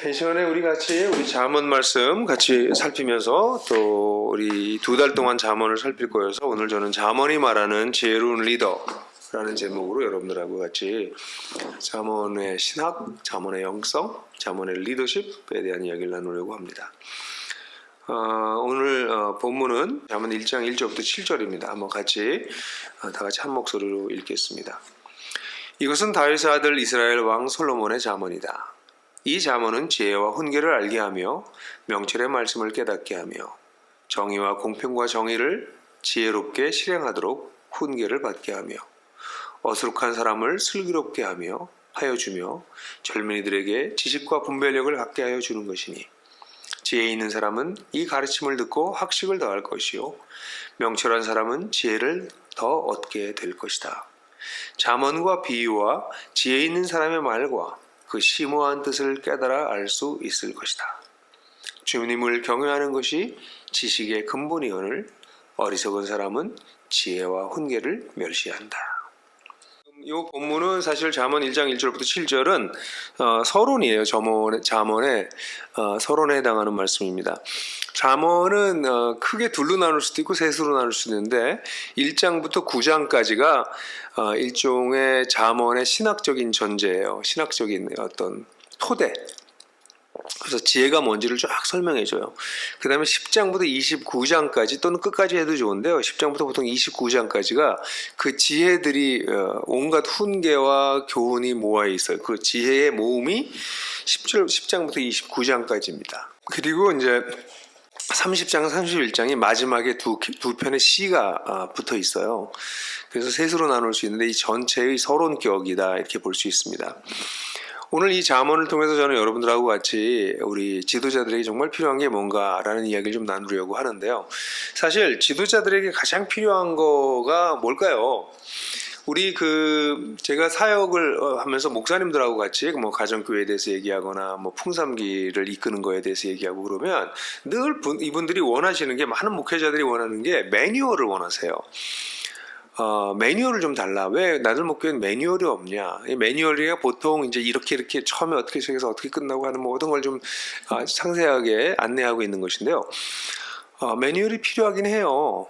이 시간에 우리 잠언 말씀 같이 살피면서 또 우리 2달 동안 잠언을 살필 거여서 오늘 저는 잠언이 말하는 지혜로운 리더라는 제목으로 여러분들하고 같이 잠언의 신학, 잠언의 영성, 잠언의 리더십에 대한 이야기를 나누려고 합니다. 오늘 본문은 잠언 1장 1절부터 7절입니다. 한번 같이 다 같이 한 목소리로 읽겠습니다. 이것은 다윗의 아들 이스라엘 왕 솔로몬의 잠언이다. 이 잠언은 지혜와 훈계를 알게 하며 명철의 말씀을 깨닫게 하며 정의와 공평과 정의를 지혜롭게 실행하도록 훈계를 받게 하며 어수룩한 사람을 슬기롭게 하며 하여 주며 젊은이들에게 지식과 분별력을 갖게 하여 주는 것이니 지혜 있는 사람은 이 가르침을 듣고 학식을 더할 것이요 명철한 사람은 지혜를 더 얻게 될 것이다. 잠언과 비유와 지혜 있는 사람의 말과 그 심오한 뜻을 깨달아 알 수 있을 것이다. 주님을 경외하는 것이 지식의 근본이오늘 어리석은 사람은 지혜와 훈계를 멸시한다. 이 본문은 사실 잠언 1장 1절부터 7절은 서론이에요. 잠언의 서론에 해당하는 말씀입니다. 잠언은 크게 둘로 나눌 수도 있고 셋으로 나눌 수도 있는데 1장부터 9장까지가 일종의 잠언의 신학적인 전제예요. 신학적인 어떤 토대. 그래서 지혜가 뭔지를 쫙 설명해줘요. 그 다음에 10장부터 29장까지 또는 끝까지 해도 좋은데요. 10장부터 보통 29장까지가 그 지혜들이 온갖 훈계와 교훈이 모아 있어요. 그 지혜의 모음이 10장부터 29장까지입니다. 그리고 이제 30장, 31장이 마지막에 두 편의 시가 붙어 있어요. 그래서 셋으로 나눌 수 있는데 이 전체의 서론격이다 이렇게 볼 수 있습니다. 오늘 이 잠언을 통해서 저는 여러분들하고 같이 우리 지도자들에게 정말 필요한 게 뭔가라는 이야기를 좀 나누려고 하는데요. 사실 지도자들에게 가장 필요한 거가 뭘까요? 우리 제가 사역을 하면서 목사님들하고 같이 뭐 가정교회에 대해서 얘기하거나 뭐 풍삼기를 이끄는 거에 대해서 얘기하고 그러면 늘 이분들이 원하시는 게 많은 목회자들이 원하는 게 매뉴얼을 원하세요. 매뉴얼을 좀 달라. 왜 나들 목교회는 매뉴얼이 없냐? 이 매뉴얼이 보통 이제 이렇게 처음에 어떻게 시작해서 어떻게 끝나고 하는 모든 걸 좀 상세하게 안내하고 있는 것인데요. 매뉴얼이 필요하긴 해요.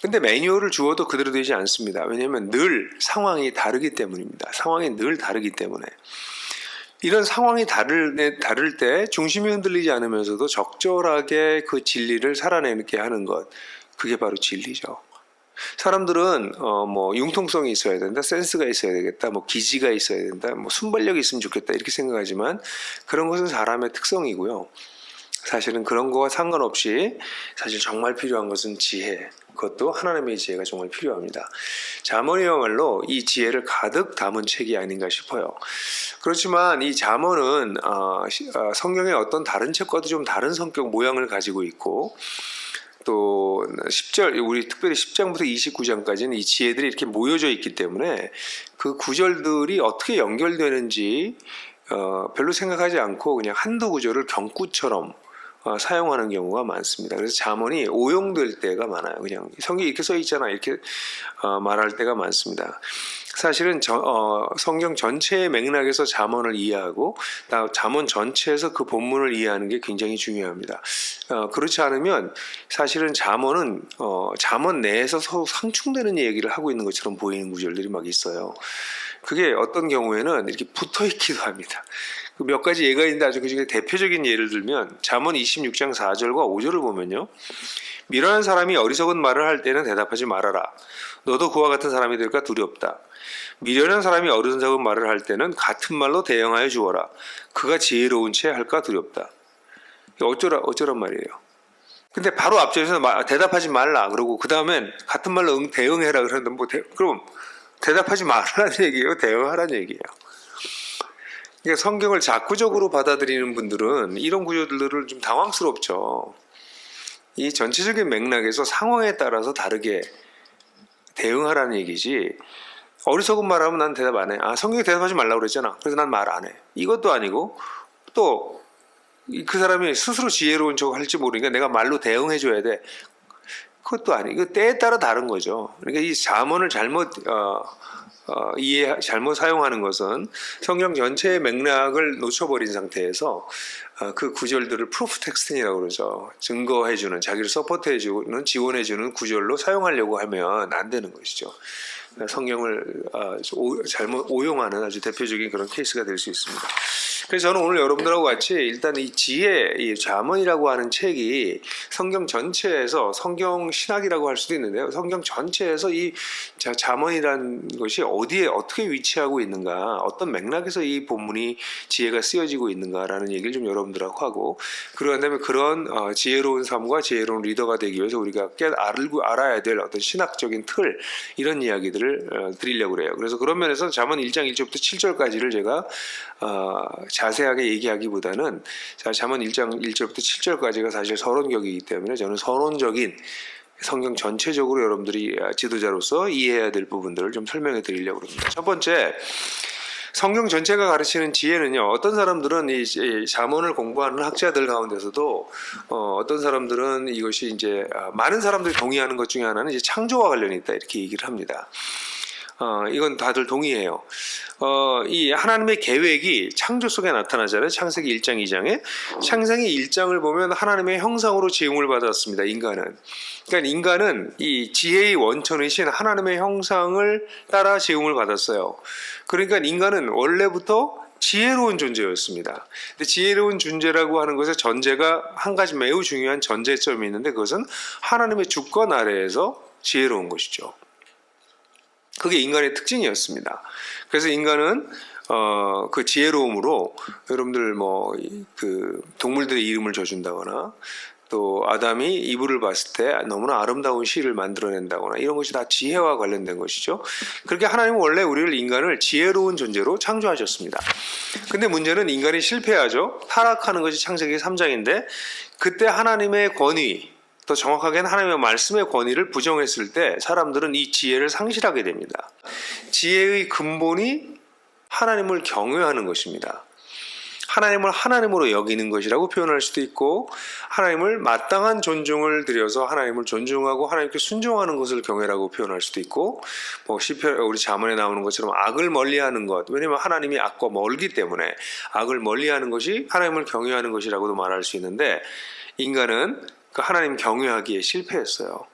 근데 매뉴얼을 주어도 그대로 되지 않습니다. 왜냐하면 늘 상황이 다르기 때문입니다. 상황이 늘 다르기 때문에. 이런 상황이 다를 때 중심이 흔들리지 않으면서도 적절하게 그 진리를 살아내게 하는 것. 그게 바로 진리죠. 사람들은 뭐 융통성이 있어야 된다, 센스가 있어야 되겠다, 뭐 기지가 있어야 된다, 뭐 순발력이 있으면 좋겠다 이렇게 생각하지만 그런 것은 사람의 특성이고요. 사실은 그런 거와 상관없이 사실 정말 필요한 것은 지혜. 그것도 하나님의 지혜가 정말 필요합니다. 잠언이야말로 이 지혜를 가득 담은 책이 아닌가 싶어요. 그렇지만 이 잠언은 성경의 어떤 다른 책과도 좀 다른 성격 모양을 가지고 있고 또 10절, 우리 특별히 10장부터 29장까지는 이 지혜들이 이렇게 모여져 있기 때문에 그 구절들이 어떻게 연결되는지 별로 생각하지 않고 그냥 한두 구절을 경구처럼 사용하는 경우가 많습니다. 그래서 잠언이 오용될 때가 많아요. 그냥 성경에 이렇게 써 있잖아 이렇게 말할 때가 많습니다. 사실은 성경 전체의 맥락에서 잠언을 이해하고 잠언 전체에서 그 본문을 이해하는 게 굉장히 중요합니다. 그렇지 않으면 사실은 잠언은 잠언 내에서 서로 상충되는 얘기를 하고 있는 것처럼 보이는 구절들이 막 있어요. 그게 어떤 경우에는 이렇게 붙어 있기도 합니다. 몇 가지 예가 있는데 아주 그 대표적인 예를 들면 잠언 26장 4절과 5절을 보면요. 미련한 사람이 어리석은 말을 할 때는 대답하지 말아라. 너도 그와 같은 사람이 될까 두렵다. 미련한 사람이 어리석은 말을 할 때는 같은 말로 대응하여 주어라. 그가 지혜로운 채 할까 두렵다. 어쩌란 말이에요. 근데 바로 앞절에서 대답하지 말라 그러고 그 다음엔 같은 말로 대응해라 그러는데 그럼 대답하지 말라는 얘기예요? 대응하라는 얘기예요? 그러니까 성경을 자꾸적으로 받아들이는 분들은 이런 구조들을 좀 당황스럽죠. 이 전체적인 맥락에서 상황에 따라서 다르게 대응하라는 얘기지. 어리석은 말하면 난 대답 안 해. 성경에 대답하지 말라고 그랬잖아. 그래서 난 말 안 해. 이것도 아니고 또 그 사람이 스스로 지혜로운 척 할지 모르니까 내가 말로 대응해 줘야 돼. 그것도 아니고 때에 따라 다른 거죠. 그러니까 이 잠언을 잘못 잘못 사용하는 것은 성경 전체의 맥락을 놓쳐버린 상태에서 그 구절들을 프루프 텍스팅이라고 그러죠. 증거해주는, 자기를 서포트해주는, 지원해주는 구절로 사용하려고 하면 안 되는 것이죠. 성경을 잘못 오용하는 아주 대표적인 그런 케이스가 될 수 있습니다. 그래서 저는 오늘 여러분들하고 같이 일단 이 지혜, 이 잠언이라고 하는 책이 성경 전체에서, 성경 신학이라고 할 수도 있는데요, 성경 전체에서 이 잠언이라는 것이 어디에 어떻게 위치하고 있는가, 어떤 맥락에서 이 본문이 지혜가 쓰여지고 있는가라는 얘기를 좀 여러분들하고 하고, 그러한 다음에 그런 지혜로운 삶과 지혜로운 리더가 되기 위해서 우리가 알아야 될 어떤 신학적인 틀, 이런 이야기들을 드리려고 그래요. 그래서 그런 면에서 잠언 1장 1절부터 7절까지를 제가 자세하게 얘기하기보다는, 잠언 1장 1절부터 7절까지가 사실 서론격이기 때문에 저는 서론적인 성경 전체적으로 여러분들이 지도자로서 이해해야 될 부분들을 좀 설명해 드리려고 합니다. 첫 번째, 성경 전체가 가르치는 지혜는요, 어떤 사람들은 이 잠언을 공부하는 학자들 가운데서도 어떤 사람들은 이것이 이제 많은 사람들이 동의하는 것 중에 하나는 이제 창조와 관련이 있다, 이렇게 얘기를 합니다. 이건 다들 동의해요. 이 하나님의 계획이 창조 속에 나타나잖아요. 창세기 1장 2장에. 창세기 1장을 보면 하나님의 형상으로 지음을 받았습니다, 인간은. 그러니까 인간은 이 지혜의 원천이신 하나님의 형상을 따라 지음을 받았어요. 그러니까 인간은 원래부터 지혜로운 존재였습니다. 근데 지혜로운 존재라고 하는 것의 전제가 한 가지 매우 중요한 전제점이 있는데, 그것은 하나님의 주권 아래에서 지혜로운 것이죠. 그게 인간의 특징이었습니다. 그래서 인간은 그 지혜로움으로 여러분들 그 동물들의 이름을 줘준다거나, 또 아담이 이불을 봤을 때 너무나 아름다운 시를 만들어낸다거나, 이런 것이 다 지혜와 관련된 것이죠. 그렇게 하나님은 원래 인간을 지혜로운 존재로 창조하셨습니다. 근데 문제는 인간이 실패하죠. 타락하는 것이 창세기 3장인데, 그때 하나님의 권위, 더 정확하게는 하나님의 말씀의 권위를 부정했을 때 사람들은 이 지혜를 상실하게 됩니다. 지혜의 근본이 하나님을 경외하는 것입니다. 하나님을 하나님으로 여기는 것이라고 표현할 수도 있고, 하나님을 마땅한 존중을 드려서 하나님을 존중하고 하나님께 순종하는 것을 경외라고 표현할 수도 있고, 시편 우리 잠언에 나오는 것처럼 악을 멀리하는 것, 왜냐하면 하나님이 악과 멀기 때문에 악을 멀리하는 것이 하나님을 경외하는 것이라고도 말할 수 있는데, 인간은 그 하나님 경외하기에 실패했어요.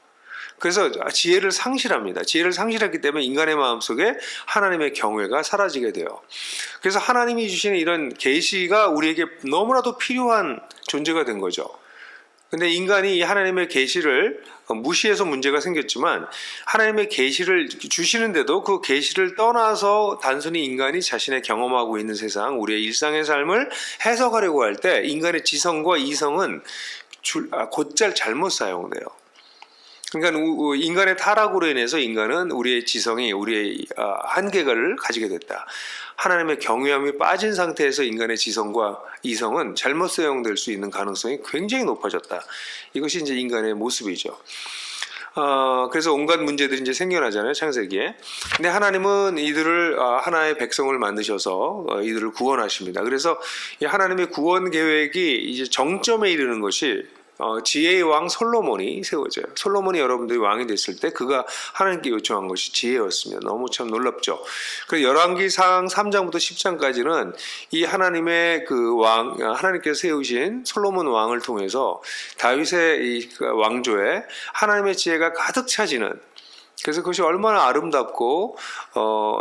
그래서 지혜를 상실합니다. 지혜를 상실했기 때문에 인간의 마음속에 하나님의 경외가 사라지게 돼요. 그래서 하나님이 주시는 이런 계시가 우리에게 너무나도 필요한 존재가 된 거죠. 근데 인간이 이 하나님의 계시를 무시해서 문제가 생겼지만, 하나님의 계시를 주시는데도 그 계시를 떠나서 단순히 인간이 자신의 경험하고 있는 세상, 우리의 일상의 삶을 해석하려고 할 때 인간의 지성과 이성은 곧잘 잘못 사용돼요. 그러니까 인간의 타락으로 인해서 인간은 우리의 지성이, 우리의 한계를 가지게 됐다. 하나님의 경외함이 빠진 상태에서 인간의 지성과 이성은 잘못 사용될 수 있는 가능성이 굉장히 높아졌다. 이것이 이제 인간의 모습이죠. 그래서 온갖 문제들이 이제 생겨나잖아요, 창세기에. 근데 하나님은 이들을 하나의 백성을 만드셔서 이들을 구원하십니다. 그래서 이 하나님의 구원 계획이 이제 정점에 이르는 것이 지혜의 왕 솔로몬이 세워져요. 솔로몬이 여러분들이 왕이 됐을 때 그가 하나님께 요청한 것이 지혜였습니다. 너무 참 놀랍죠. 그래서 열왕기상 3장부터 10장까지는 이 하나님의 그 왕, 하나님께서 세우신 솔로몬 왕을 통해서 다윗의 이 왕조에 하나님의 지혜가 가득 차지는, 그래서 그것이 얼마나 아름답고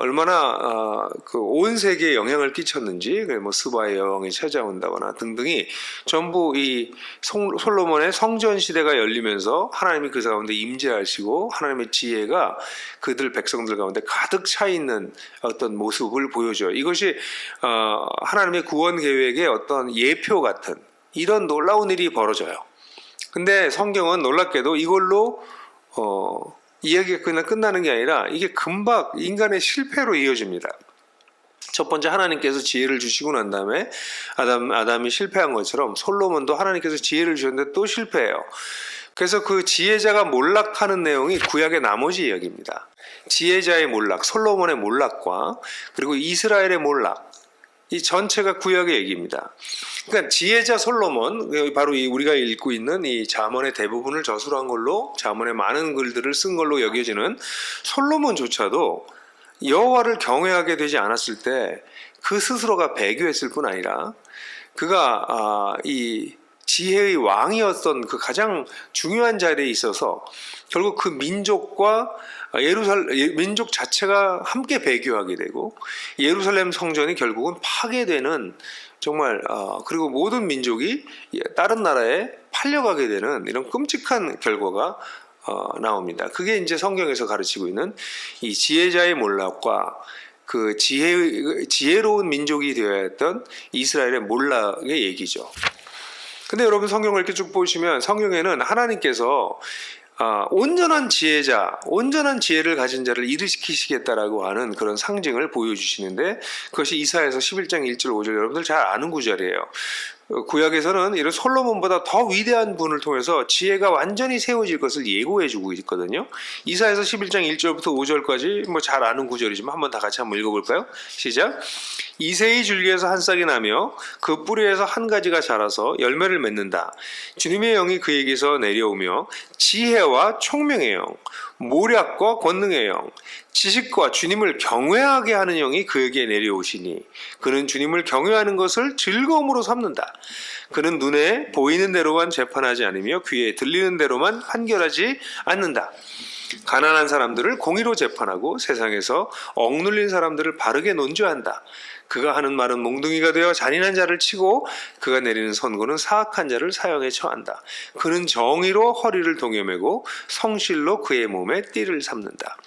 얼마나 그 온 세계에 영향을 끼쳤는지, 스바의 여왕이 찾아온다거나 등등이 전부 이 솔로몬의 성전 시대가 열리면서 하나님이 그 가운데 임재하시고 하나님의 지혜가 그들 백성들 가운데 가득 차 있는 어떤 모습을 보여줘요. 이것이 하나님의 구원 계획의 어떤 예표 같은 이런 놀라운 일이 벌어져요. 근데 성경은 놀랍게도 이걸로 이야기가 그냥 끝나는 게 아니라 이게 금방 인간의 실패로 이어집니다. 첫 번째, 하나님께서 지혜를 주시고 난 다음에 아담이 실패한 것처럼 솔로몬도 하나님께서 지혜를 주셨는데 또 실패해요. 그래서 그 지혜자가 몰락하는 내용이 구약의 나머지 이야기입니다. 지혜자의 몰락, 솔로몬의 몰락과 그리고 이스라엘의 몰락, 이 전체가 구약의 얘기입니다. 그러니까 지혜자 솔로몬, 바로 우리가 읽고 있는 이 잠언의 대부분을 저술한 걸로, 잠언의 많은 글들을 쓴 걸로 여겨지는 솔로몬조차도 여호와를 경외하게 되지 않았을 때 그 스스로가 배교했을 뿐 아니라 그가 이 지혜의 왕이었던 그 가장 중요한 자리에 있어서 결국 그 민족과 민족 자체가 함께 배교하게 되고 예루살렘 성전이 결국은 파괴되는 정말 그리고 모든 민족이 다른 나라에 팔려가게 되는 이런 끔찍한 결과가 나옵니다. 그게 이제 성경에서 가르치고 있는 이 지혜자의 몰락과 그 지혜로운 민족이 되어야 했던 이스라엘의 몰락의 얘기죠. 근데 여러분 성경을 이렇게 쭉 보시면 성경에는 하나님께서 온전한 지혜자, 온전한 지혜를 가진 자를 일으키시겠다라고 하는 그런 상징을 보여주시는데 그것이 이사야서 11장 1절 5절 여러분들 잘 아는 구절이에요. 구약에서는 이런 솔로몬보다 더 위대한 분을 통해서 지혜가 완전히 세워질 것을 예고해주고 있거든요. 이사야서 11장 1절부터 5절까지 뭐 잘 아는 구절이지만 한번 다 같이 한번 읽어볼까요? 시작. 이새의 줄기에서 한 싹이 나며 그 뿌리에서 한 가지가 자라서 열매를 맺는다. 주님의 영이 그에게서 내려오며 지혜와 총명의 영, 모략과 권능의 영, 지식과 주님을 경외하게 하는 영이 그에게 내려오시니 그는 주님을 경외하는 것을 즐거움으로 삼는다. 그는 눈에 보이는 대로만 재판하지 않으며 귀에 들리는 대로만 판결하지 않는다. 가난한 사람들을 공의로 재판하고 세상에서 억눌린 사람들을 바르게 논죄한다. 그가 하는 말은 몽둥이가 되어 잔인한 자를 치고 그가 내리는 선고는 사악한 자를 사형에 처한다. 그는 정의로 허리를 동여매고 성실로 그의 몸에 띠를 삼는다.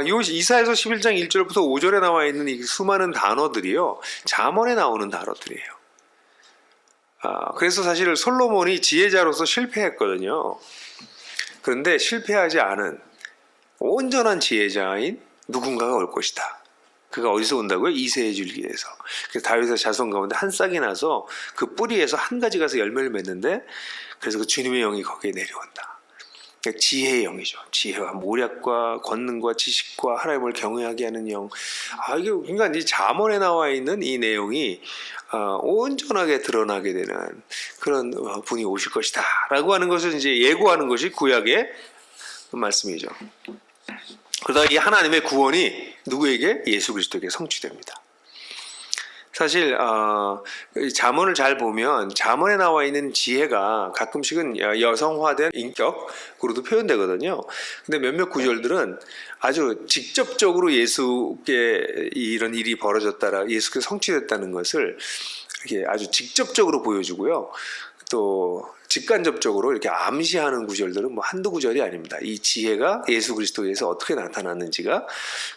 요 이사야서 11장 1절부터 5절에 나와 있는 이 수많은 단어들이요 잠언에 나오는 단어들이에요. 그래서 사실 솔로몬이 지혜자로서 실패했거든요. 그런데 실패하지 않은 온전한 지혜자인 누군가가 올 것이다. 그가 어디서 온다고요? 이새의 줄기에서. 그래서 다윗의 자손 가운데 한 싹이 나서 그 뿌리에서 한 가지 가서 열매를 맺는데 그래서 그 주님의 영이 거기에 내려온다. 그러니까 지혜의 영이죠. 지혜와 모략과 권능과 지식과 하나님을 경외하게 하는 영. 이게 그러니까 이 잠언에 나와 있는 이 내용이 온전하게 드러나게 되는 그런 분이 오실 것이다. 라고 하는 것을 이제 예고하는 것이 구약의 말씀이죠. 그러다 이 하나님의 구원이 누구에게? 예수 그리스도에게 성취됩니다. 사실 잠언을 잘 보면 잠언에 나와 있는 지혜가 가끔씩은 여성화된 인격으로도 표현되거든요. 근데 몇몇 구절들은 아주 직접적으로 예수께 이런 일이 벌어졌다라 예수께 성취됐다는 것을 이렇게 아주 직접적으로 보여주고요. 또 직간접적으로 이렇게 암시하는 구절들은 뭐 한두 구절이 아닙니다. 이 지혜가 예수 그리스도에서 어떻게 나타났는지가.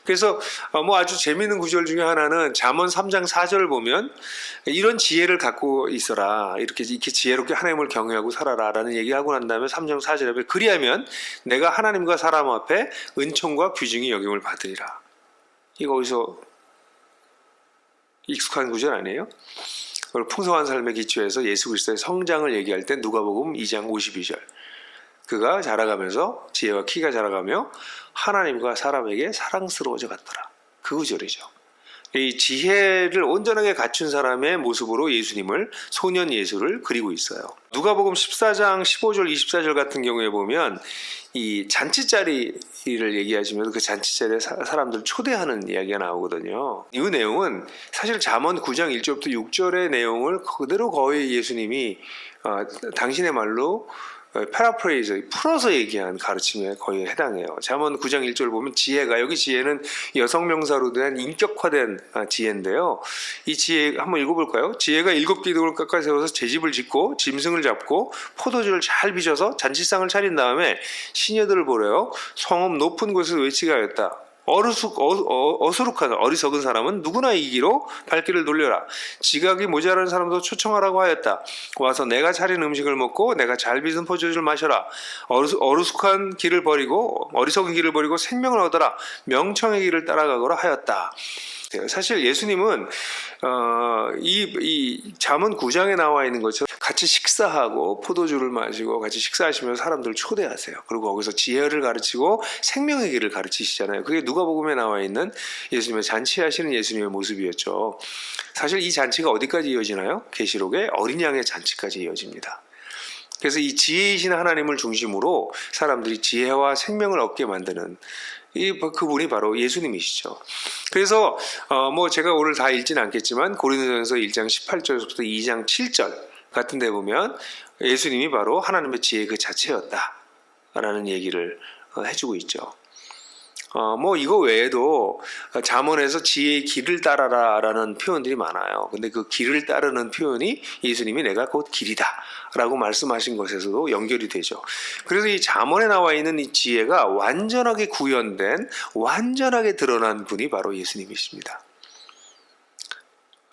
그래서 뭐 아주 재미있는 구절 중에 하나는 잠언 3장 4절을 보면 이런 지혜를 갖고 있어라. 이렇게 지혜롭게 하나님을 경외하고 살아라 라는 얘기하고 난 다음에 3장 4절에 그리하면 내가 하나님과 사람 앞에 은총과 귀중히 여김을 받으리라. 이거 어디서 익숙한 구절 아니에요? 풍성한 삶의 기초에서 예수 그리스도의 성장을 얘기할 때 누가복음 2장 52절 그가 자라가면서 지혜와 키가 자라가며 하나님과 사람에게 사랑스러워져 갔더라. 그 구절이죠. 이 지혜를 온전하게 갖춘 사람의 모습으로 예수님을 소년 예수를 그리고 있어요. 누가복음 14장 15절 24절 같은 경우에 보면 이 잔치자리를 얘기하시면서 그 잔치자리에 사람들 초대하는 이야기가 나오거든요. 이 내용은 사실 잠언 9장 1절부터 6절의 내용을 그대로 거의 예수님이 당신의 말로 패러프레이즈 풀어서 얘기한 가르침에 거의 해당해요. 잠언 9장 1절 보면 지혜가 여기 지혜는 여성 명사로 된 인격화된 지혜인데요. 이 지혜 한번 읽어볼까요? 지혜가 7기둥을 깎아 세워서 제집을 짓고 짐승을 잡고 포도주를 잘 빚어서 잔치상을 차린 다음에 시녀들을 보래요. 성읍 높은 곳에서 외치게 하였다. 어수룩한 어리석은 사람은 누구나 이기로 발길을 돌려라. 지각이 모자란 사람도 초청하라고 하였다. 와서 내가 차린 음식을 먹고 내가 잘 빚은 포도주를 마셔라. 어리석은 길을 버리고 생명을 얻어라. 명청의 길을 따라가거라 하였다. 사실 예수님은 이 잠언 9장에 나와 있는 것처럼 같이 식사하고 포도주를 마시고 같이 식사하시면서 사람들을 초대하세요. 그리고 거기서 지혜를 가르치고 생명의 길을 가르치시잖아요. 그게 누가복음에 나와 있는 예수님의 잔치하시는 예수님의 모습이었죠. 사실 이 잔치가 어디까지 이어지나요? 계시록의 어린 양의 잔치까지 이어집니다. 그래서 이 지혜이신 하나님을 중심으로 사람들이 지혜와 생명을 얻게 만드는 그분이 바로 예수님이시죠. 그래서 뭐 제가 오늘 다 읽지는 않겠지만 고린도전서 1장 18절부터 2장 7절 같은 데 보면 예수님이 바로 하나님의 지혜 그 자체였다라는 얘기를 해주고 있죠. 뭐 이거 외에도 잠언에서 지혜의 길을 따라라라는 표현들이 많아요. 근데 그 길을 따르는 표현이 예수님이 내가 곧 길이다라고 말씀하신 것에서도 연결이 되죠. 그래서 이 잠언에 나와 있는 이 지혜가 완전하게 구현된, 완전하게 드러난 분이 바로 예수님이십니다.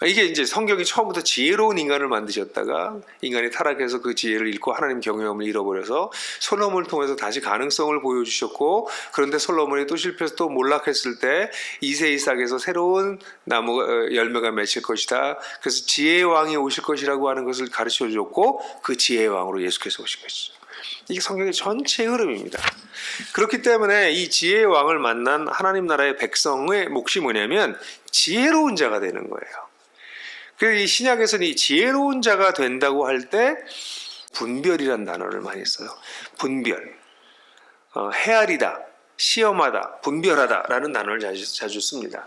이게 이제 성경이 처음부터 지혜로운 인간을 만드셨다가 인간이 타락해서 그 지혜를 잃고 하나님 경외함을 잃어버려서 솔로몬을 통해서 다시 가능성을 보여주셨고, 그런데 솔로몬이 또 실패해서 또 몰락했을 때 이세 이삭에서 새로운 나무 열매가 맺힐 것이다. 그래서 지혜의 왕이 오실 것이라고 하는 것을 가르쳐 줬고, 그 지혜의 왕으로 예수께서 오신 것이죠. 이게 성경의 전체 흐름입니다. 그렇기 때문에 이 지혜의 왕을 만난 하나님 나라의 백성의 몫이 뭐냐면 지혜로운 자가 되는 거예요. 이 신약에서는 이 지혜로운 자가 된다고 할 때 분별이란 단어를 많이 써요. 분별, 헤아리다, 시험하다, 분별하다라는 단어를 자주 씁니다.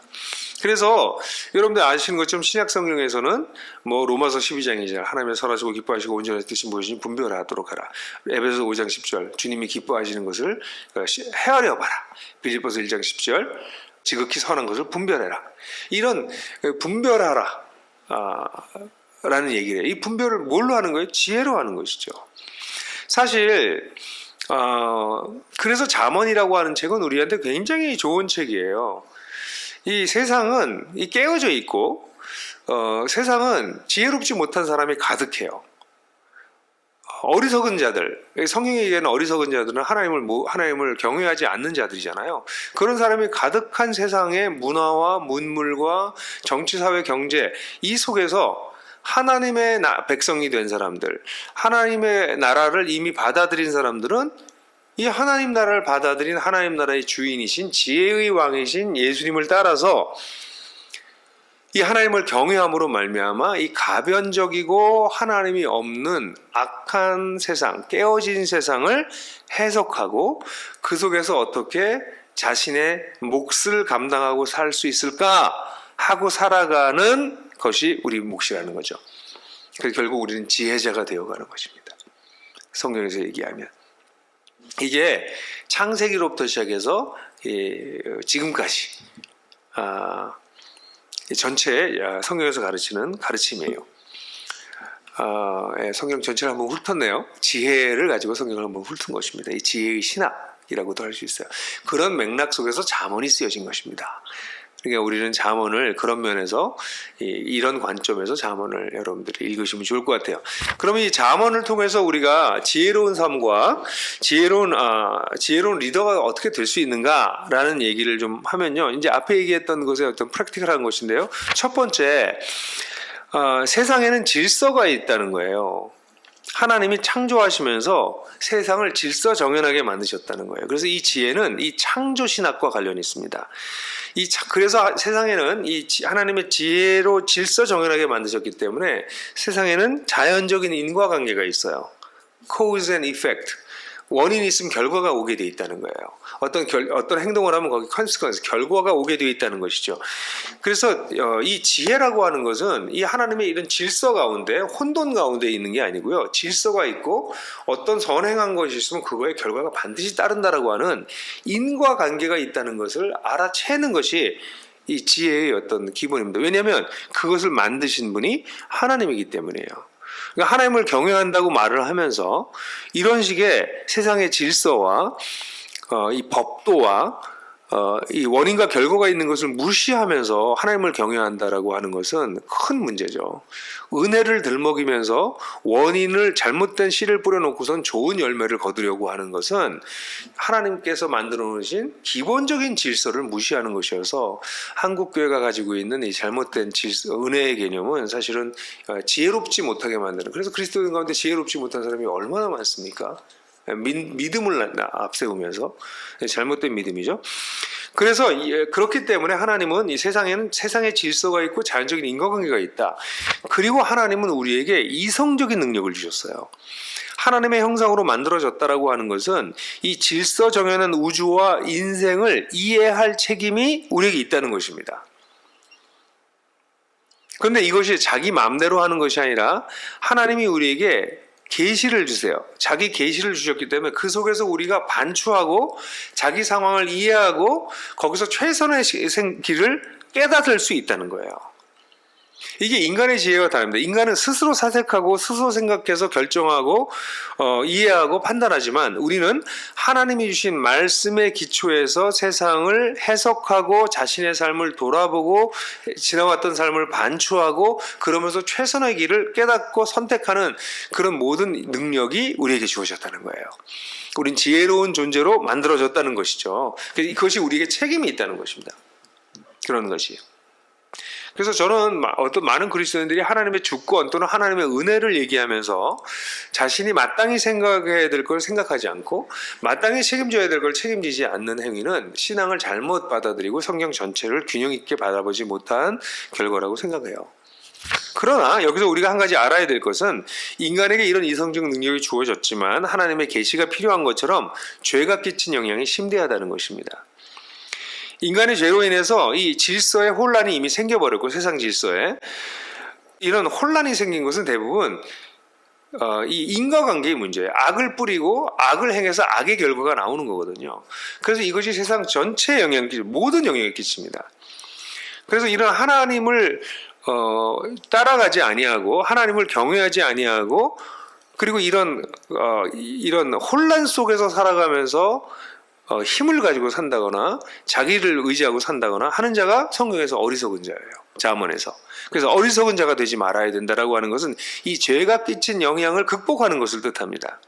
그래서 여러분들 아시는 것처럼 신약 성경에서는 뭐 로마서 12장이죠. 하나님의 선하시고 기뻐하시고 온전한 뜻이 무엇인지 분별하도록 하라. 에베소서 5장 10절 주님이 기뻐하시는 것을 헤아려 봐라. 빌립보서 1장 10절 지극히 선한 것을 분별해라. 이런 분별하라 라는 얘기를 해요. 이 분별을 뭘로 하는 거예요? 지혜로 하는 것이죠. 사실 그래서 잠언이라고 하는 책은 우리한테 굉장히 좋은 책이에요. 이 세상은 깨어져 있고 세상은 지혜롭지 못한 사람이 가득해요. 어리석은 자들, 성경에 얘기하는 어리석은 자들은 하나님을 경외하지 않는 자들이잖아요. 그런 사람이 가득한 세상의 문화와 문물과 정치, 사회, 경제 이 속에서 하나님의 백성이 된 사람들, 하나님의 나라를 이미 받아들인 사람들은 이 하나님 나라를 받아들인 하나님 나라의 주인이신 지혜의 왕이신 예수님을 따라서 이 하나님을 경외함으로 말미암아 이 가변적이고 하나님이 없는 악한 세상, 깨어진 세상을 해석하고 그 속에서 어떻게 자신의 몫을 감당하고 살 수 있을까 하고 살아가는 것이 우리 몫이라는 거죠. 그래서 결국 우리는 지혜자가 되어가는 것입니다. 성경에서 얘기하면 이게 창세기로부터 시작해서 지금까지 전체 성경에서 가르치는 가르침이에요. 성경 전체를 한번 훑었네요. 지혜를 가지고 성경을 한번 훑은 것입니다. 이 지혜의 신학이라고도 할 수 있어요. 그런 맥락 속에서 잠언이 쓰여진 것입니다. 그러니까 우리는 잠언을 그런 면에서 이런 관점에서 잠언을 여러분들이 읽으시면 좋을 것 같아요. 그러면 이 잠언을 통해서 우리가 지혜로운 삶과 지혜로운 리더가 어떻게 될 수 있는가라는 얘기를 좀 하면요. 이제 앞에 얘기했던 것의 어떤 프랙티컬한 것인데요. 첫 번째, 세상에는 질서가 있다는 거예요. 하나님이 창조하시면서 세상을 질서정연하게 만드셨다는 거예요. 그래서 이 지혜는 이 창조 신학과 관련이 있습니다. 그래서 세상에는 이 하나님의 지혜로 질서정연하게 만드셨기 때문에 세상에는 자연적인 인과관계가 있어요. Cause and effect. 원인이 있으면 결과가 오게 돼 있다는 거예요. 어떤 행동을 하면 거기 consequence, 결과가 오게 돼 있다는 것이죠. 그래서 이 지혜라고 하는 것은 이 하나님의 이런 질서 가운데, 혼돈 가운데 있는 게 아니고요. 질서가 있고 어떤 선행한 것이 있으면 그거의 결과가 반드시 따른다라고 하는 인과관계가 있다는 것을 알아채는 것이 이 지혜의 어떤 기본입니다. 왜냐하면 그것을 만드신 분이 하나님이기 때문이에요. 그러니까 하나님을 경외한다고 말을 하면서 이런 식의 세상의 질서와 이 법도와 이 원인과 결과가 있는 것을 무시하면서 하나님을 경외한다라고 하는 것은 큰 문제죠. 은혜를 들먹이면서 잘못된 씨를 뿌려놓고선 좋은 열매를 거두려고 하는 것은 하나님께서 만들어 놓으신 기본적인 질서를 무시하는 것이어서 한국교회가 가지고 있는 이 잘못된 은혜의 개념은 사실은 지혜롭지 못하게 만드는, 그래서 그리스도인 가운데 지혜롭지 못한 사람이 얼마나 많습니까? 믿음을 앞세우면서 잘못된 믿음이죠. 그래서 그렇기 때문에 하나님은 이 세상에는 세상의 질서가 있고 자연적인 인과관계가 있다. 그리고 하나님은 우리에게 이성적인 능력을 주셨어요. 하나님의 형상으로 만들어졌다라고 하는 것은 이 질서 정연한 우주와 인생을 이해할 책임이 우리에게 있다는 것입니다. 그런데 이것이 자기 마음대로 하는 것이 아니라 하나님이 우리에게 계시를 주세요. 자기 계시를 주셨기 때문에 그 속에서 우리가 반추하고 자기 상황을 이해하고 거기서 최선의 길을 깨닫을 수 있다는 거예요. 이게 인간의 지혜와 다릅니다. 인간은 스스로 사색하고 스스로 생각해서 결정하고 이해하고 판단하지만 우리는 하나님이 주신 말씀의 기초에서 세상을 해석하고 자신의 삶을 돌아보고 지나왔던 삶을 반추하고 그러면서 최선의 길을 깨닫고 선택하는 그런 모든 능력이 우리에게 주어졌다는 거예요. 우린 지혜로운 존재로 만들어졌다는 것이죠. 그것이 우리에게 책임이 있다는 것입니다. 그런 것이. 그래서 저는 어떤 많은 그리스도인들이 하나님의 주권 또는 하나님의 은혜를 얘기하면서 자신이 마땅히 생각해야 될 걸 생각하지 않고 마땅히 책임져야 될 걸 책임지지 않는 행위는 신앙을 잘못 받아들이고 성경 전체를 균형 있게 바라보지 못한 결과라고 생각해요. 그러나 여기서 우리가 한 가지 알아야 될 것은 인간에게 이런 이성적 능력이 주어졌지만 하나님의 계시가 필요한 것처럼 죄가 끼친 영향이 심대하다는 것입니다. 인간의 죄로 인해서 이 질서에 혼란이 이미 생겨버렸고 세상 질서에 이런 혼란이 생긴 것은 대부분 이 인과관계의 문제예요. 악을 뿌리고 악을 행해서 악의 결과가 나오는 거거든요. 그래서 이것이 세상 전체에 모든 영향을 끼칩니다. 그래서 이런 하나님을 따라가지 아니하고 하나님을 경외하지 아니하고 그리고 이런 혼란 속에서 살아가면서 힘을 가지고 산다거나 자기를 의지하고 산다거나 하는 자가 성경에서 어리석은 자예요. 잠언에서. 그래서 어리석은 자가 되지 말아야 된다라고 하는 것은 이 죄가 끼친 영향을 극복하는 것을 뜻합니다.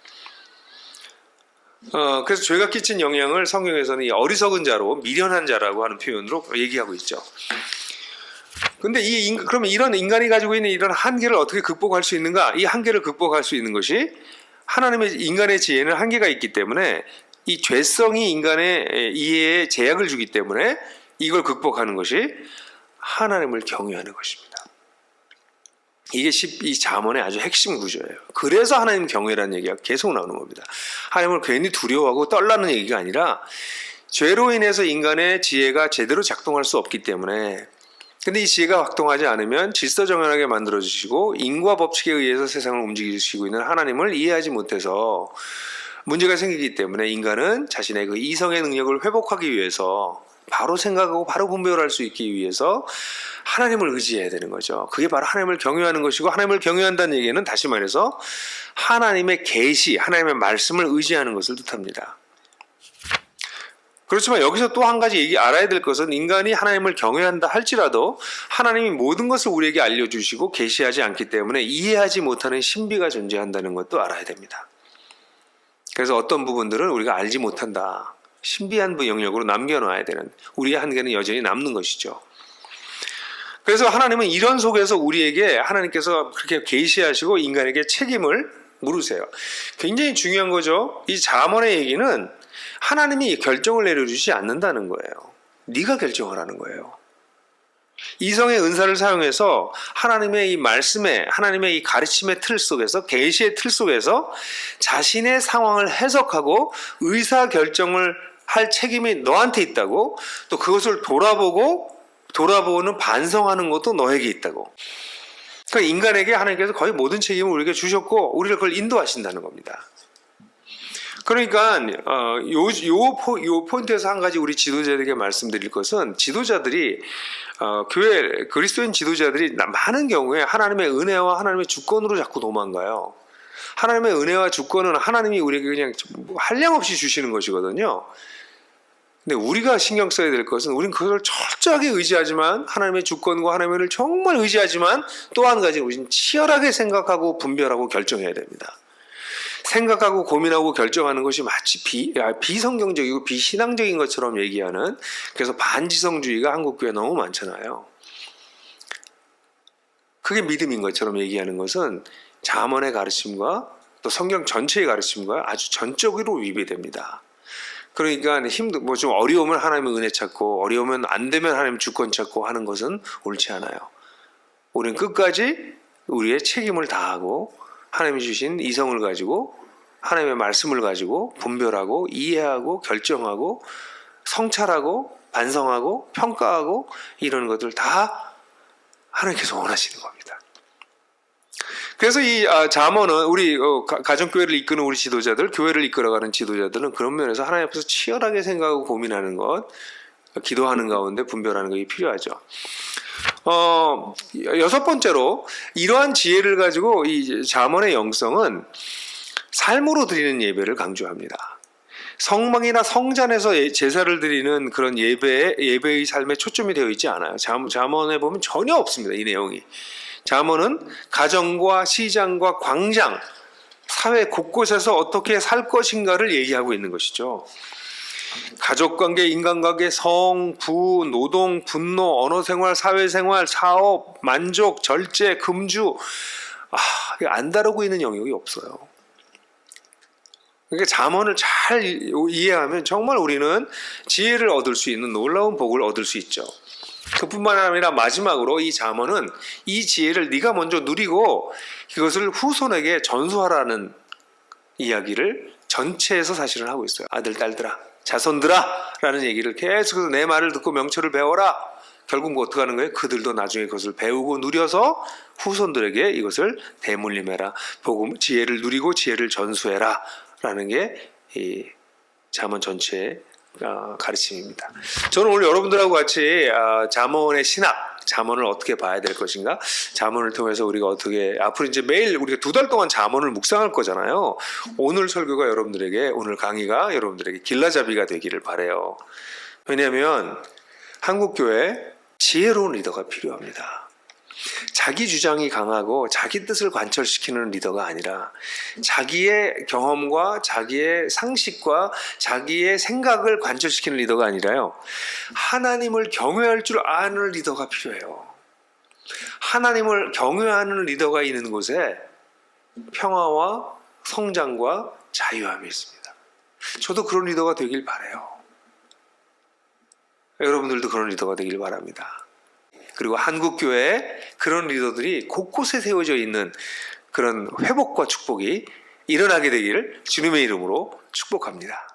그래서 죄가 끼친 영향을 성경에서는 이 어리석은 자로 미련한 자라고 하는 표현으로 얘기하고 있죠. 근데 그러면 이런 인간이 가지고 있는 이런 한계를 어떻게 극복할 수 있는가? 이 한계를 극복할 수 있는 것이 인간의 지혜는 한계가 있기 때문에 이 죄성이 인간의 이해에 제약을 주기 때문에 이걸 극복하는 것이 하나님을 경외하는 것입니다. 이게 이 잠언의 아주 핵심 구조예요. 그래서 하나님 경외라는 얘기가 계속 나오는 겁니다. 하나님을 괜히 두려워하고 떨라는 얘기가 아니라 죄로 인해서 인간의 지혜가 제대로 작동할 수 없기 때문에 근데 이 지혜가 작동하지 않으면 질서정연하게 만들어주시고 인과 법칙에 의해서 세상을 움직이시고 있는 하나님을 이해하지 못해서 문제가 생기기 때문에 인간은 자신의 그 이성의 능력을 회복하기 위해서 바로 생각하고 바로 분별할 수 있기 위해서 하나님을 의지해야 되는 거죠. 그게 바로 하나님을 경외하는 것이고 하나님을 경외한다는 얘기는 다시 말해서 하나님의 계시, 하나님의 말씀을 의지하는 것을 뜻합니다. 그렇지만 여기서 또 한 가지 알아야 될 것은 인간이 하나님을 경외한다 할지라도 하나님이 모든 것을 우리에게 알려주시고 계시하지 않기 때문에 이해하지 못하는 신비가 존재한다는 것도 알아야 됩니다. 그래서 어떤 부분들은 우리가 알지 못한다. 신비한 영역으로 남겨놔야 되는 우리의 한계는 여전히 남는 것이죠. 그래서 하나님은 이런 속에서 우리에게 하나님께서 그렇게 계시하시고 인간에게 책임을 물으세요. 굉장히 중요한 거죠. 이 잠언의 얘기는 하나님이 결정을 내려주지 않는다는 거예요. 네가 결정하라는 거예요. 이성의 은사를 사용해서 하나님의 이 말씀에 하나님의 이 가르침의 틀 속에서 계시의 틀 속에서 자신의 상황을 해석하고 의사결정을 할 책임이 너한테 있다고 또 그것을 돌아보는 반성하는 것도 너에게 있다고. 그러니까 인간에게 하나님께서 거의 모든 책임을 우리에게 주셨고 우리를 그걸 인도하신다는 겁니다. 그러니까 요 포인트에서 한 가지 우리 지도자들에게 말씀드릴 것은 지도자들이 교회 그리스도인 지도자들이 많은 경우에 하나님의 은혜와 하나님의 주권으로 자꾸 도망가요. 하나님의 은혜와 주권은 하나님이 우리에게 그냥 한량없이 주시는 것이거든요. 근데 우리가 신경 써야 될 것은 우리는 그걸 철저하게 의지하지만 하나님의 주권과 하나님의 은혜를 정말 의지하지만 또 한 가지 우리는 치열하게 생각하고 분별하고 결정해야 됩니다. 생각하고 고민하고 결정하는 것이 마치 비성경적이고 비신앙적인 것처럼 얘기하는 그래서 반지성주의가 한국교회에 너무 많잖아요. 그게 믿음인 것처럼 얘기하는 것은 잠언의 가르침과 또 성경 전체의 가르침과 아주 전적으로 위배됩니다. 그러니까 좀 어려우면 하나님의 은혜 찾고 어려우면 안 되면 하나님 주권 찾고 하는 것은 옳지 않아요. 우리는 끝까지 우리의 책임을 다하고 하나님이 주신 이성을 가지고 하나님의 말씀을 가지고 분별하고 이해하고 결정하고 성찰하고 반성하고 평가하고 이런 것들 다 하나님께서 원하시는 겁니다. 그래서 이 잠언은 우리 가정교회를 이끄는 우리 지도자들, 교회를 이끌어가는 지도자들은 그런 면에서 하나님 앞에서 치열하게 생각하고 고민하는 것, 기도하는 가운데 분별하는 것이 필요하죠. 여섯 번째로 이러한 지혜를 가지고 이 잠언의 영성은 삶으로 드리는 예배를 강조합니다. 성막이나 성전에서 제사를 드리는 그런 예배의 삶에 초점이 되어 있지 않아요. 잠언에 보면 전혀 없습니다. 이 내용이. 잠언은 가정과 시장과 광장, 사회 곳곳에서 어떻게 살 것인가를 얘기하고 있는 것이죠. 가족관계, 인간관계, 성, 부, 노동, 분노, 언어생활, 사회생활, 사업, 만족, 절제, 금주 안 다루고 있는 영역이 없어요. 그러니까 잠언을 잘 이해하면 정말 우리는 지혜를 얻을 수 있는 놀라운 복을 얻을 수 있죠. 그뿐만 아니라 마지막으로 이 잠언은 이 지혜를 네가 먼저 누리고 그것을 후손에게 전수하라는 이야기를 전체에서 사실은 하고 있어요. 아들, 딸들아, 자손들아 라는 얘기를 계속해서 내 말을 듣고 명철을 배워라. 결국 어떻게 하는 거예요? 그들도 나중에 그것을 배우고 누려서 후손들에게 이것을 대물림해라. 복음, 지혜를 누리고 지혜를 전수해라 라는 게 이 잠언 전체의 가르침입니다. 저는 오늘 여러분들하고 같이 잠언의 신학, 잠언을 어떻게 봐야 될 것인가, 잠언을 통해서 우리가 어떻게 앞으로 이제 매일 우리가 2달 동안 잠언을 묵상할 거잖아요. 오늘 설교가 여러분들에게, 오늘 강의가 여러분들에게 길라잡이가 되기를 바라요. 왜냐하면 한국 교회 지혜로운 리더가 필요합니다. 자기 주장이 강하고 자기 뜻을 관철시키는 리더가 아니라 자기의 경험과 자기의 상식과 자기의 생각을 관철시키는 리더가 아니라요, 하나님을 경외할 줄 아는 리더가 필요해요. 하나님을 경외하는 리더가 있는 곳에 평화와 성장과 자유함이 있습니다. 저도 그런 리더가 되길 바라요. 여러분들도 그런 리더가 되길 바랍니다. 그리고 한국교회에 그런 리더들이 곳곳에 세워져 있는 그런 회복과 축복이 일어나게 되기를 주님의 이름으로 축복합니다.